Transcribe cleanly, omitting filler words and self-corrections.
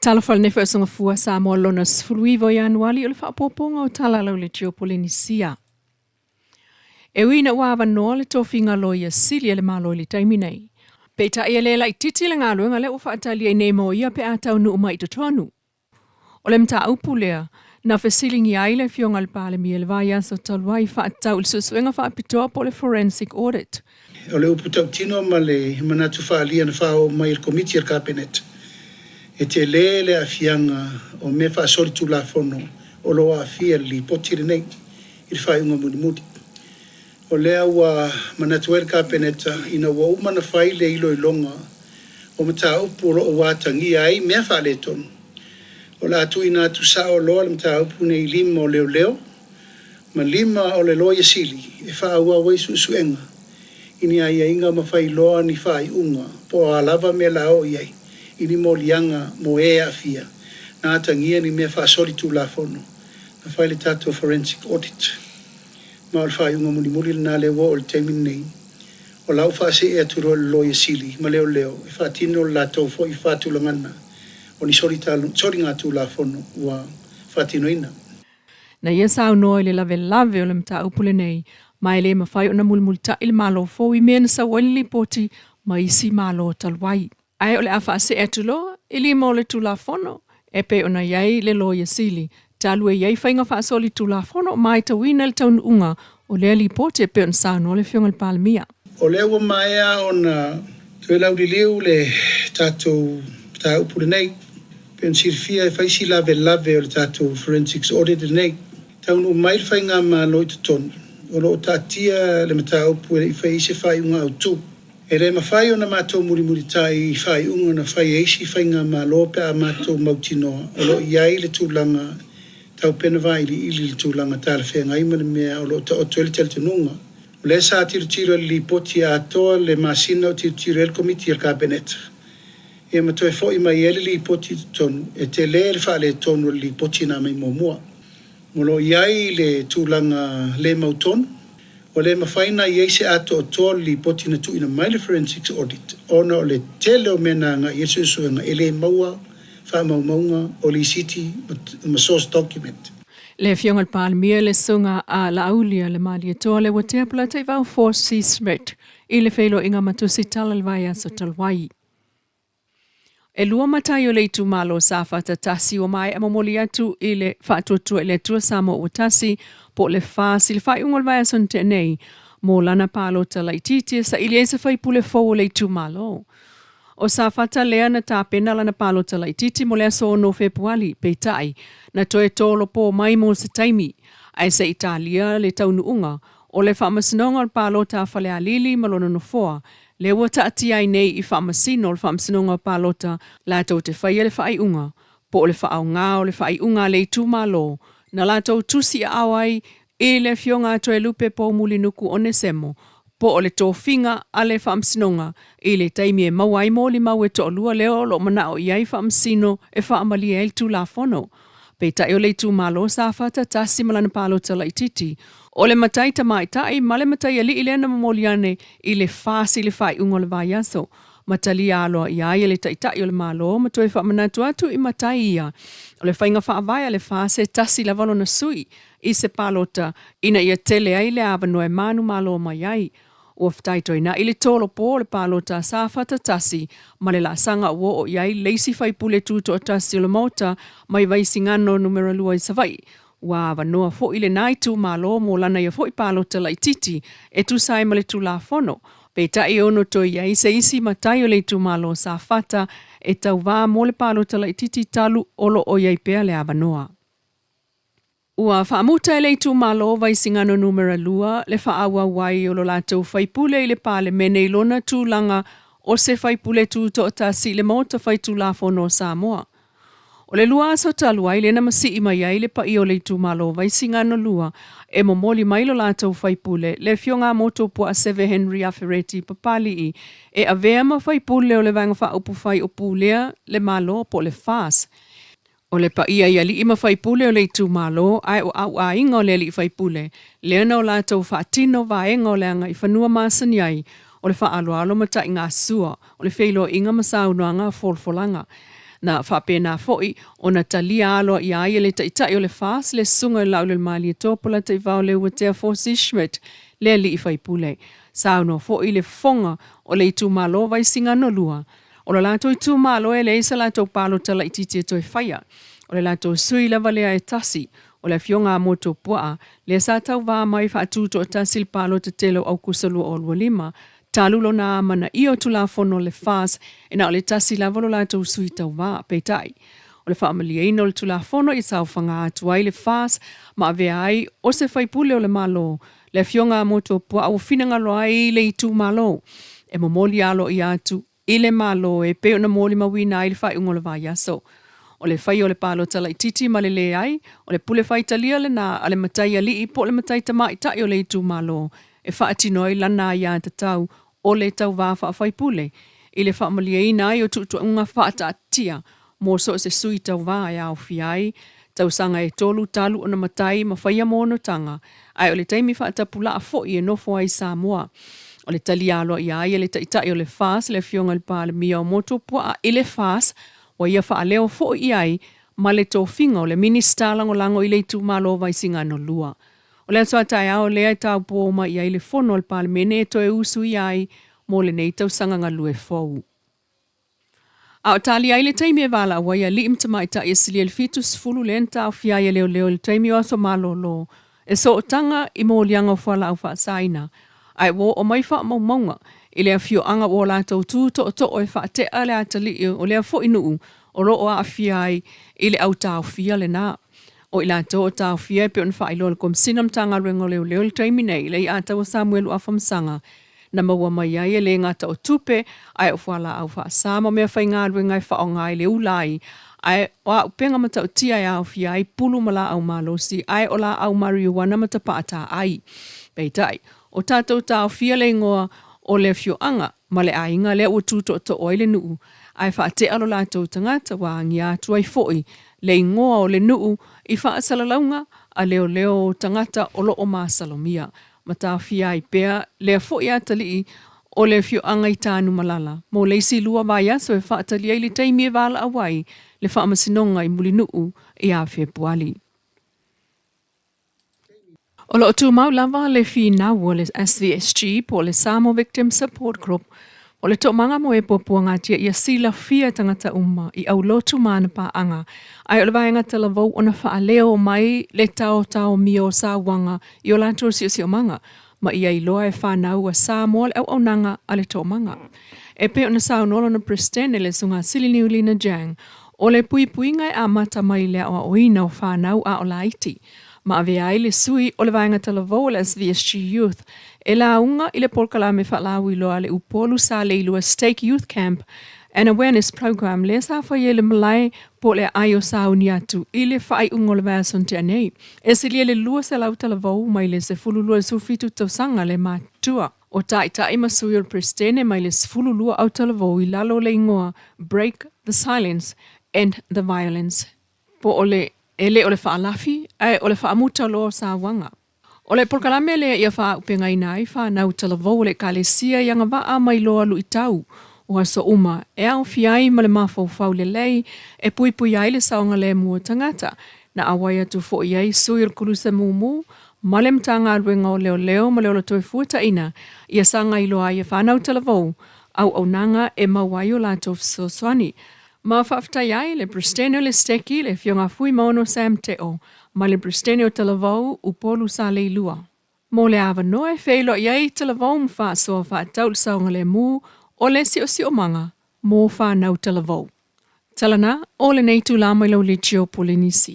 talafal ne whaasonga fua Samoa lona sfuluivo Januari o le whaapoponga o tala lau le tio Polynesia. E wina wawa noa le tofinga loia sili le malo le taimi nei. Pe ta ia lela I titi le ngā luenga le o whaatali e nei mo ia pe atau nu umai tonu. O le mta upu lea, na whesilingi aile fionga le pale mi le vai aso talwai whaatau le susuenga whaapitoa po le forensic audit. O le upu tau tino ma le manatu whaalia na whao mai le komiti al cabinet. E te le a fianga o me whaasori tu la fono o loa a fia li potiri nei I le whai unga muni muni. O lea ua manatu el cabinet ina ua umana whai le ilo ilonga o mata upu o watangi ai mea whaale tonu. O la atu ina atu sa o loa le mta upu nei lima o leo leo, ma lima o le loa sili e wha ua waisu suenga. Ini ai inga ma whai loa ni whai unga po a lava me la o iai. Ini mo lianga mo e a fia. Na atangia ni mea whaasori tu la fono. Na whai le tato forensic audit. Ma o whai unga muni muli na le wo o le teimin nei. O lau whaase e aturo le loa sili ma leo leo. E whaatino la tau fo I whaatulangana. O ni sori ngā tū la fono ua whaatino ina. Na ia sao noa le lave o le mta upule nei, mai le mawhai o na mulmulta I le malo fo I mea na sa wali poti ma isi malo talwai. Ai o le a whaase e tulo, ili mo le tū la fono, e pe o na iai le loia sili. Talu e iai whainga whaasoli tū la fono, mai ta wina le taun unga, o le li poti e pe o na sao noa le fionga le palamia. O le ua maia o na tue lau li liu le tātou ta upule nei, pen sirfia e faisi lave o le tātou forensics audit nei. Taunu mai whainga ma loita tonu. O lo tātia le mata upu e faisi whai unga au tū. E le mawhai o na mātou muri tai whai unga na whai eisi whainga ma lope a mātou mautinoa. O lo iai le tūlanga tau pena vai ili le tūlanga tāle whenga ima le mea o lo ta o tuele tel tenunga. O le sa tiro li poti a atoa le masina o tiro el komiti al cabinet. E ma toe fo I mai ele li poti tonu, e te le whaale tonu li poti na mai mua. Molo iai le tūlanga le mautonu, o le mawhaina iei se ato o toa li poti na tu ina mai le forensics audit. Ona o le tele o mena nga Iesu suenga ele maua, wha maunga o li city ma source document. Le fionga le palamia le sunga a la aulia le malia toa le watea pula te vau 4C threat, I le whailo inga matusi tala le vai aso talwai. E lua matai o leitu malo sa whata tasi o mai a mamoli atu I le whaatuatua I le atua Samoa o tasi po le whaasi le whai ungol vai ason te nei mo lana palo tala I titi sa ili eisa whai pule fau o leitu malo. O sa whata lea na tā pena lana palo tala I titi mo le aso no Februari peitai na toe tolo po mai mo se taimi ai sa Italia le taunu unga o le whamasinonga o palo tā whale alili malona no foa. Le wata ati ai nei I whaamasino le whaamasinonga o palota lātou te whaia le whaai unga, po le whaau ngā o le whaai unga le tū malo, na lātou tusi a awai I le fionga atoe lupe po muli nuku o Nesemo, po o le tōwhinga a le whaamasinonga I le taimi e mawai mo li mau e to lua leo lo mana o iai whaamasino e whaamali e tu la fono. Pei tai o le tū malo sa whata tasi malana palota la ititi, o le matai ta mai tai ma le matai ali I le na mamoliane I le whaasi le whai ungo le vai aso. Matali aloa I aia le taitai o le malo, ma toe whaamanatu atu I matai ia. O le whainga whaavaya le whaase tasi la valo na sui I se palota ina ia tele ai le avano e manu malo mai ai. O whtaito ina I le tolo po le palota sa whata tasi ma le la sanga uo o iai leisi whai pule tūto o tasi o le mota mai vaisi ngano numero lua I savai. Wa vanoa fo ile nai tu malo mo lana ia fo I palota la ititi e tu sai ma le tu la fono. Pe tai ono to ia se isi matai o le tu malo sa fata e tau wā mo le palota la ititi talu olo o iai pea le avanoa. Ua whaamuta e le tu malo vai singano numera lua le whaawa wai o lo lātou whaipule I le pale mene I lona tūlanga o se whaipule tū to ta si le mota whai tu la fono Samoa. O le lua aso talua I le na masi I mai ai le pa I o le tu malo vai singano lua e momoli mai lo lātou whaipule le fionga moto pua 7 Henry Afereti papali I e avea ma whaipule o le vanga wha upu whai upu lea le malo po le fas. O le pa ia li ima whaipule o le tu malo, ai o au a inga o le li whaipule. Leana o lātou whaatino vaenga o le anga I whanua masani ai, o le whaaloalo mata I ngā sua, o le whailo inga masaunoanga folfolanga. Na whapena fo'i o na talia alo i aia le taitai o le fas le sunga lau le mali topola te vau le watea Fosi Schmidt le li i whaipule. Sauno fo'i le fonga o le itu malo vai singa no lua. O le lato itu malo e le isa lato palo tala i titi to e whaia. O le lato sui lava lea e tasi. O le fionga a moto pua le sa tau vā mai whaatuto o tasil palo te telo au kusalua o lua lima. Talulo na mana i o tula fono le fas e na o le tasi lava lo lato sui tau vā peitai. O le whaamalia ino le tula fono i sau whanga atu ai le fas ma avea ai o se whaipule o le malo. Le fionga a moto pua o finanga lo ai le itu malo. E momoli alo i atu i le malo e peo na moli mawina ai le whai ungo le vai aso. O le whai o le palo tala i titi ma le le ai, o le pule whai talia le na ale matai ali i po le matai tama i tai o le itu malo. E wha atinoi lana i a tatau o le tau wā wha whai pule. I le wha malia ina ai o tutua unga wha ata atia, mō so se sui tau wā e au fiai, tau sanga e tolu talu o na matai ma whaia mono tanga, ai o le taimi wha atapula a fo i e nofo ai Samoa. O le talialo i ai le taitai o le fas le fionga le pāle mia o moto pua i le fas wa ia wha leo fo i ai ma le tō finga o le minista lango lango i le tu malo vai singa no lua. O le atua tai ao lea tau pōma i ai le fono le pāle mene e to e usu i ai mo le nei tau sanga ngā lue FOU. A o tali ai le taimi e wala wa ia li imtama i ta i sili el fitus fulu le enta o fia i leo leo le taimi o aso malo lo. E so o tanga i mo lianga o whala au wha saina. Ai wo o mai wha maunga i lea fio anga o lātou tū to o to o e wha te ale atali o lea fo inu o ro a fia ai i le au tau fia le nā. O i lātou o tau fia e pe on wha ilo le kom sinam tanga rengo leo leo le taimi nei le i ata o Samuel ua whamsanga. Na maua mai ai e le ngata o tupe ai o whala au wha sama mea whai ngā ruenga i wha o ngai le ulai. Ai o a upenga mata o tia au fia ai pulu mala au malosi ai o la au marijuana mata paata ai. Peitai. O tātou tāo fia le ngoa o le fioanga, ma le ainga le o tūto to oile nuu. Ai wha te alo lātou tangata wa ngi atu ai foi, le ngoa o le nuu i wha asalalaunga a leo leo tangata o lo o maa salomia. Ma tā fia i pea le foi atali o le fioanga i tānu malala. Mo leisi lua vai aso e wha atali ai le teimi e wala awai, le wha amasinonga i muli nuu i a Februari. O lo tu mau lava le fina o le SVSG po le Samoa Victim Support Group. O le to manga mo e popua ngatia ia sila fia tangata uma i au lotu mana pa anga. Ai o le vaenga tala vau ona wha leo mai le tao mio sa wanga i o lantur si o manga. Ma ia i loa e whanau a Samoa le au nanga a le to manga. E pe ona sao nolo na Pristene le sunga silini ulina jang. O le pui ngai a mata mai le o oina o whanau a o laiti. Ma ave ai le sui o le vaenga tala vau le SVSG Youth. E la unga i le polkala me whalawi loa le upolu sa le ilua Stake Youth Camp an Awareness Program le sa whaie le malai po le ai o sa uni atu i le whai ungo le vason te anei. E se le lua se lau tala vau mai le se fulu lua sufitu tau sanga le matua. O tai masui o Pristene mai le fulu lua au tala vau i lalo le ingoa Break the Silence and the Violence. Po ole ele o le whaalafi, ai o le whaamuta lo sa wanga. O le porkalame le ia wha upenga inai wha nau talavou le kalesia ianga waa mai loa lu i tau. O aso uma, e au fiai ma le mawhau le lei, e pui ai le saonga le mua tangata. Na awai atu fo iai suir kulusa mumu, ma le mtanga ruenga o leo ma leo la toi fuata ina, ia sanga ilo ai e whanau talavou, au nanga e mawai o la tof soswani. Ma whaftai ai le Pristene le steki le fionga fui maono Sam Teo, ma le Pristene o talavou upolu sa le lua. Mo le awa noe feilo iai talavou mwha soa wha taul saonga le mu o le si o manga mo wha nau talavou. Talana o le neitu la mai lau le Polynesia.